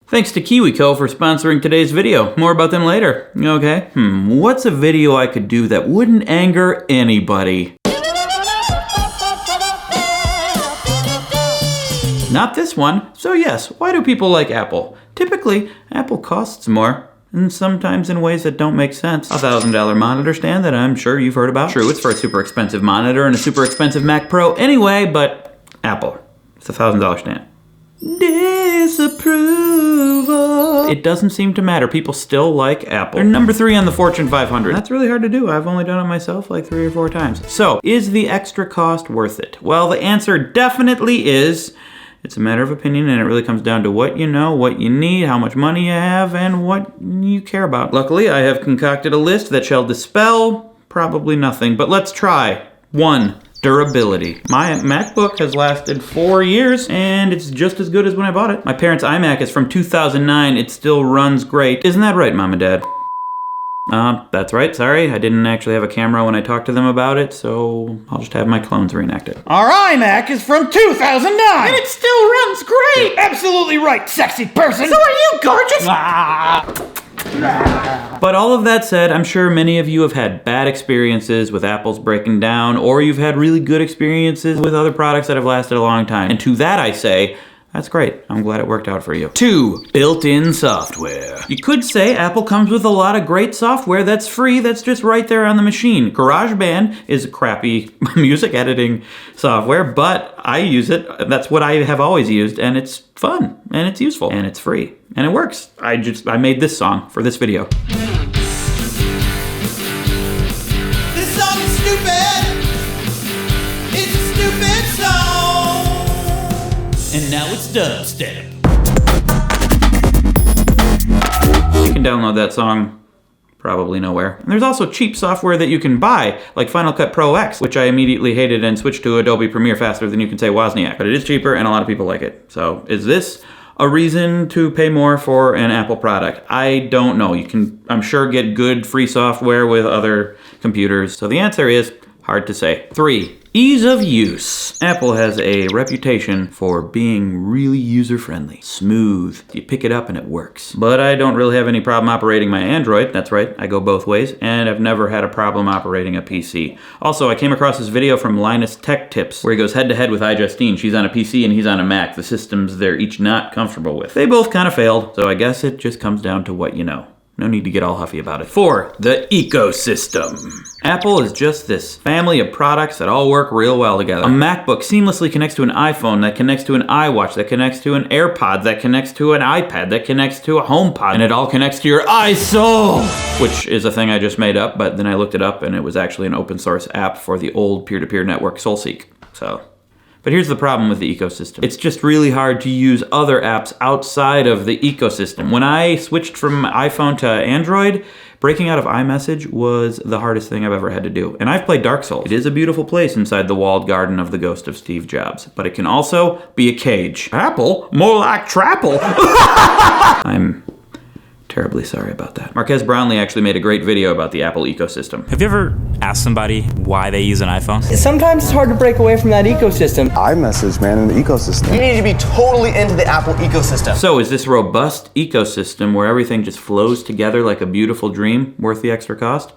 Thanks to KiwiCo for sponsoring today's video. More about them later. Okay, what's a video I could do that wouldn't anger anybody? Not this one. So yes, why do people like Apple? Typically, Apple costs more, and sometimes in ways that don't make sense. $1,000 monitor stand that I'm sure you've heard about. True, it's for a super expensive monitor and a super expensive Mac Pro anyway, but Apple. It's a $1,000 stand. Disapproval. It doesn't seem to matter. People still like Apple. They're number 3 on the Fortune 500. That's really hard to do. I've only done it myself like 3 or 4 times. So, is the extra cost worth it? Well, the answer definitely is. It's a matter of opinion, and it really comes down to what you know, what you need, how much money you have, and what you care about. Luckily, I have concocted a list that shall dispel probably nothing, but let's try. 1. Durability. My MacBook has lasted 4 years, and it's just as good as when I bought it. My parents' iMac is from 2009. It still runs great. Isn't that right, Mom and Dad? That's right, sorry. I didn't actually have a camera when I talked to them about it, so I'll just have my clones reenact it. Our iMac is from 2009! And it still runs great! You're absolutely right, sexy person! So are you, gorgeous? But all of that said, I'm sure many of you have had bad experiences with Apple's breaking down, or you've had really good experiences with other products that have lasted a long time. And to that I say, that's great. I'm glad it worked out for you. 2. Built-in software. You could say Apple comes with a lot of great software that's free, that's just right there on the machine. GarageBand is crappy music editing software, but I use it. That's what I have always used, and it's fun, and it's useful, and it's free, and it works. I made this song for this video. This song is stupid. It's a stupid song. And now it's dubstep. You can download that song probably nowhere. And there's also cheap software that you can buy, like Final Cut Pro X, which I immediately hated and switched to Adobe Premiere faster than you can say Wozniak. But it is cheaper, and a lot of people like it. So is this a reason to pay more for an Apple product? I don't know. You can, I'm sure, get good free software with other computers. So the answer is hard to say. 3. Ease of use. Apple has a reputation for being really user-friendly, smooth. You pick it up and it works. But I don't really have any problem operating my Android. That's right, I go both ways, and I've never had a problem operating a PC. Also, I came across this video from Linus Tech Tips, where he goes head-to-head with iJustine. She's on a PC and he's on a Mac. The systems they're each not comfortable with. They both kind of failed, so I guess it just comes down to what you know. No need to get all huffy about it. 4. The ecosystem. Apple is just this family of products that all work real well together. A MacBook seamlessly connects to an iPhone, that connects to an iWatch, that connects to an AirPod, that connects to an iPad, that connects to a HomePod, and it all connects to your iSoul, which is a thing I just made up, but then I looked it up and it was actually an open source app for the old peer-to-peer network SoulSeek. But here's the problem with the ecosystem. It's just really hard to use other apps outside of the ecosystem. When I switched from iPhone to Android, breaking out of iMessage was the hardest thing I've ever had to do. And I've played Dark Souls. It is a beautiful place inside the walled garden of the ghost of Steve Jobs, but it can also be a cage. Apple? More like Trapple. I'm terribly sorry about that. Marques Brownlee actually made a great video about the Apple ecosystem. Have you ever asked somebody why they use an iPhone? Sometimes it's hard to break away from that ecosystem. iMessage, man, in the ecosystem. You need to be totally into the Apple ecosystem. So is this robust ecosystem where everything just flows together like a beautiful dream worth the extra cost?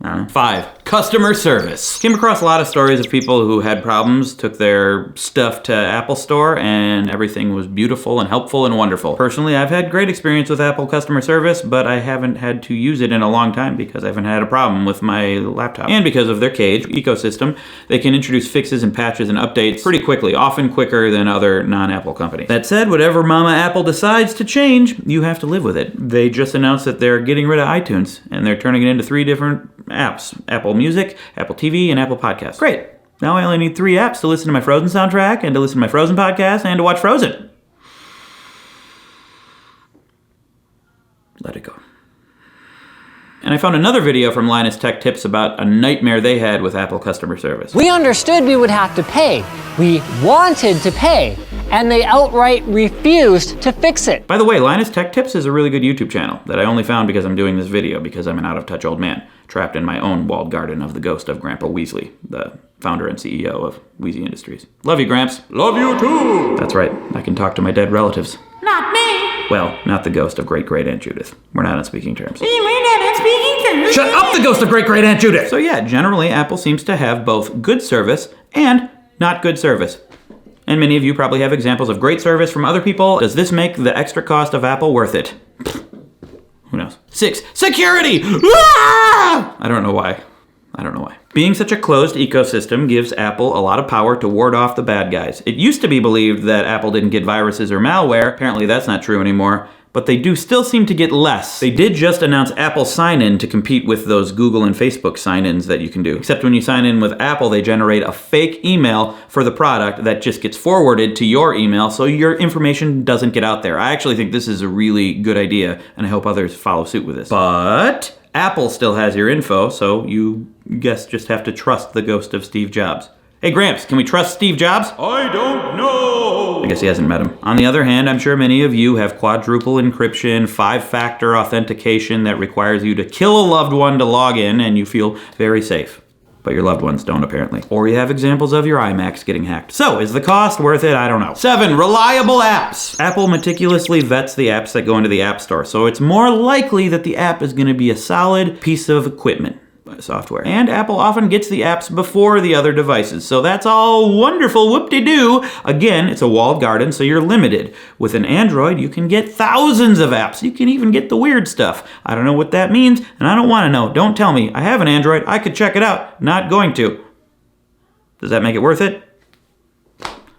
5. Customer service. Came across a lot of stories of people who had problems, took their stuff to Apple Store, and everything was beautiful and helpful and wonderful. Personally, I've had great experience with Apple customer service, but I haven't had to use it in a long time because I haven't had a problem with my laptop. And because of their cage ecosystem, they can introduce fixes and patches and updates pretty quickly, often quicker than other non-Apple companies. That said, whatever Mama Apple decides to change, you have to live with it. They just announced that they're getting rid of iTunes, and they're turning it into 3 different apps: Apple Music, Apple TV, and Apple Podcasts. Great. Now I only need 3 apps to listen to my Frozen soundtrack, and to listen to my Frozen podcast, and to watch Frozen. Let it go. And I found another video from Linus Tech Tips about a nightmare they had with Apple customer service. We understood we would have to pay. We wanted to pay, and they outright refused to fix it. By the way, Linus Tech Tips is a really good YouTube channel that I only found because I'm doing this video, because I'm an out-of-touch old man, trapped in my own walled garden of the ghost of Grandpa Weasley, the founder and CEO of Wheezy Industries. Love you, Gramps. Love you too! That's right, I can talk to my dead relatives. Not me. Well, not the ghost of great-great-aunt Judith. We're not on speaking terms. We're not on speaking terms. Shut up, the ghost of great-great-aunt Judith! So yeah, generally Apple seems to have both good service and not good service. And many of you probably have examples of great service from other people. Does this make the extra cost of Apple worth it? Who knows? 6, security! Ah! I don't know why. Being such a closed ecosystem gives Apple a lot of power to ward off the bad guys. It used to be believed that Apple didn't get viruses or malware. Apparently that's not true anymore. But they do still seem to get less. They did just announce Apple Sign-In to compete with those Google and Facebook sign-ins that you can do. Except when you sign in with Apple, they generate a fake email for the product that just gets forwarded to your email, so your information doesn't get out there. I actually think this is a really good idea, and I hope others follow suit with this. But Apple still has your info, so you just have to trust the ghost of Steve Jobs. Hey Gramps, can we trust Steve Jobs? I don't know. I guess he hasn't met him. On the other hand, I'm sure many of you have quadruple encryption, 5-factor authentication that requires you to kill a loved one to log in, and you feel very safe. But your loved ones don't, apparently. Or you have examples of your iMacs getting hacked. So, is the cost worth it? I don't know. 7, reliable apps. Apple meticulously vets the apps that go into the App Store, so it's more likely that the app is going to be a solid piece of equipment. Software. And Apple often gets the apps before the other devices, so that's all wonderful, whoop-de-doo. Again, it's a walled garden, so you're limited. With an Android, you can get thousands of apps. You can even get the weird stuff. I don't know what that means, and I don't want to know. Don't tell me. I have an Android. I could check it out. Not going to. Does that make it worth it?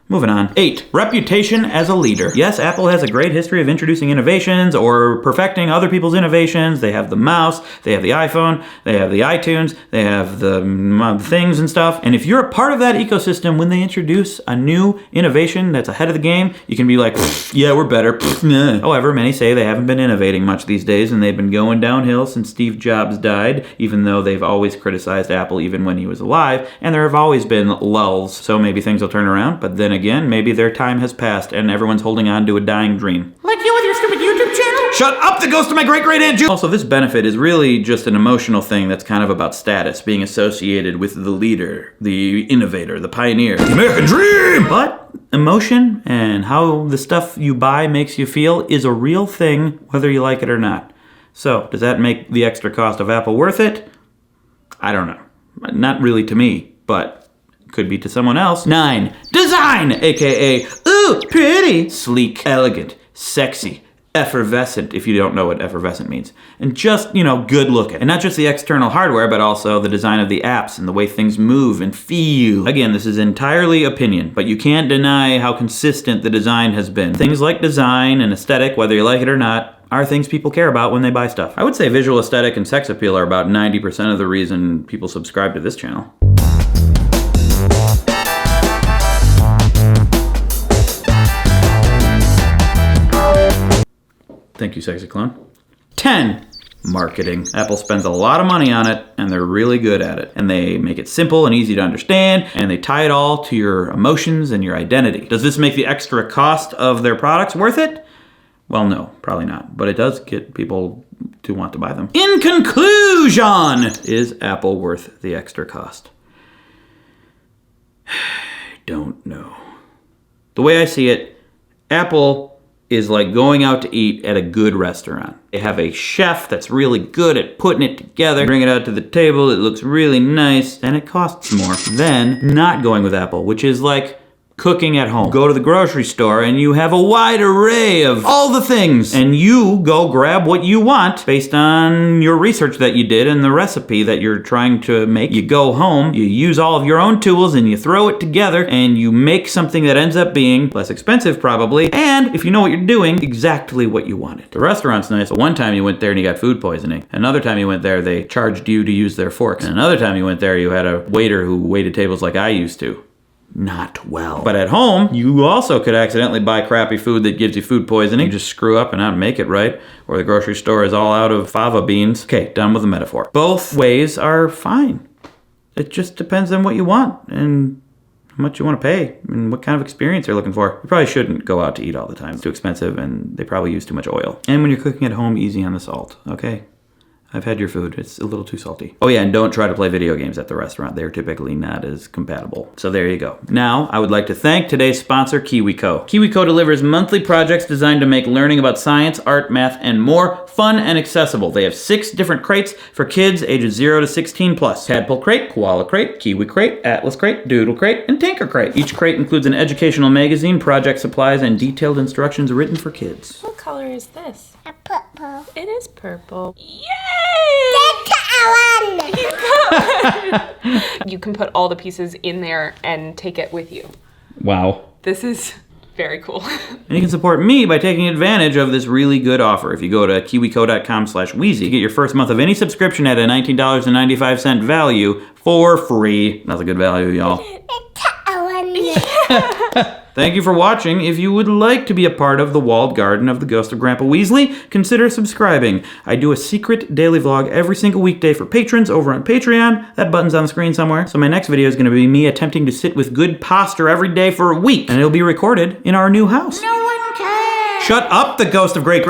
Moving on. 8, reputation as a leader. Yes, Apple has a great history of introducing innovations or perfecting other people's innovations. They have the mouse, they have the iPhone, they have the iTunes, they have the things and stuff. And if you're a part of that ecosystem, when they introduce a new innovation that's ahead of the game, you can be like, yeah, we're better. Nah. However, many say they haven't been innovating much these days, and they've been going downhill since Steve Jobs died, even though they've always criticized Apple even when he was alive, and there have always been lulls. So maybe things will turn around, but then again, maybe their time has passed and everyone's holding on to a dying dream. Like you with your stupid YouTube channel? Shut up, the ghost of my great-great-aunt Judith! Also, this benefit is really just an emotional thing that's kind of about status, being associated with the leader, the innovator, the pioneer, the American dream! But emotion and how the stuff you buy makes you feel is a real thing, whether you like it or not. So, does that make the extra cost of Apple worth it? I don't know. Not really to me, but could be to someone else. 9, design, aka, ooh, pretty, sleek, elegant, sexy, effervescent, if you don't know what effervescent means. And just, good looking. And not just the external hardware, but also the design of the apps and the way things move and feel. Again, this is entirely opinion, but you can't deny how consistent the design has been. Things like design and aesthetic, whether you like it or not, are things people care about when they buy stuff. I would say visual aesthetic and sex appeal are about 90% of the reason people subscribe to this channel. Thank you, sexy clone. 10, marketing. Apple spends a lot of money on it, and they're really good at it. And they make it simple and easy to understand, and they tie it all to your emotions and your identity. Does this make the extra cost of their products worth it? Well, no, probably not. But it does get people to want to buy them. In conclusion, is Apple worth the extra cost? I don't know. The way I see it, Apple is like going out to eat at a good restaurant. They have a chef that's really good at putting it together, bring it out to the table, it looks really nice, and it costs more than not going with Apple, which is like cooking at home. Go to the grocery store and you have a wide array of all the things, and you go grab what you want based on your research that you did and the recipe that you're trying to make. You go home, you use all of your own tools, and you throw it together, and you make something that ends up being less expensive probably, and if you know what you're doing, exactly what you wanted. The restaurant's nice, but one time you went there and you got food poisoning. Another time you went there, they charged you to use their forks. And another time you went there, you had a waiter who waited tables like I used to. Not well. But at home, you also could accidentally buy crappy food that gives you food poisoning. You just screw up and not make it right. Or the grocery store is all out of fava beans. Okay, done with the metaphor. Both ways are fine. It just depends on what you want and how much you want to pay and what kind of experience you're looking for. You probably shouldn't go out to eat all the time. It's too expensive and they probably use too much oil. And when you're cooking at home, easy on the salt, okay? I've had your food. It's a little too salty. Oh yeah, and don't try to play video games at the restaurant. They're typically not as compatible. So there you go. Now, I would like to thank today's sponsor, KiwiCo. KiwiCo delivers monthly projects designed to make learning about science, art, math, and more fun and accessible. They have 6 different crates for kids ages 0 to 16 plus. Tadpole Crate, Koala Crate, Kiwi Crate, Atlas Crate, Doodle Crate, and Tinker Crate. Each crate includes an educational magazine, project supplies, and detailed instructions written for kids. What color is this? A purple. It is purple. Yay! You can put all the pieces in there and take it with you. Wow. This is very cool. And you can support me by taking advantage of this really good offer. If you go to kiwico.com/Wheezy, you get your first month of any subscription at a $19.95 value for free. That's a good value, y'all. Thank you for watching. If you would like to be a part of the walled garden of the ghost of Grandpa Weasley, consider subscribing. I do a secret daily vlog every single weekday for patrons over on Patreon. That button's on the screen somewhere. So my next video is going to be me attempting to sit with good posture every day for a week. And it'll be recorded in our new house. No one cares. Shut up, the ghost of great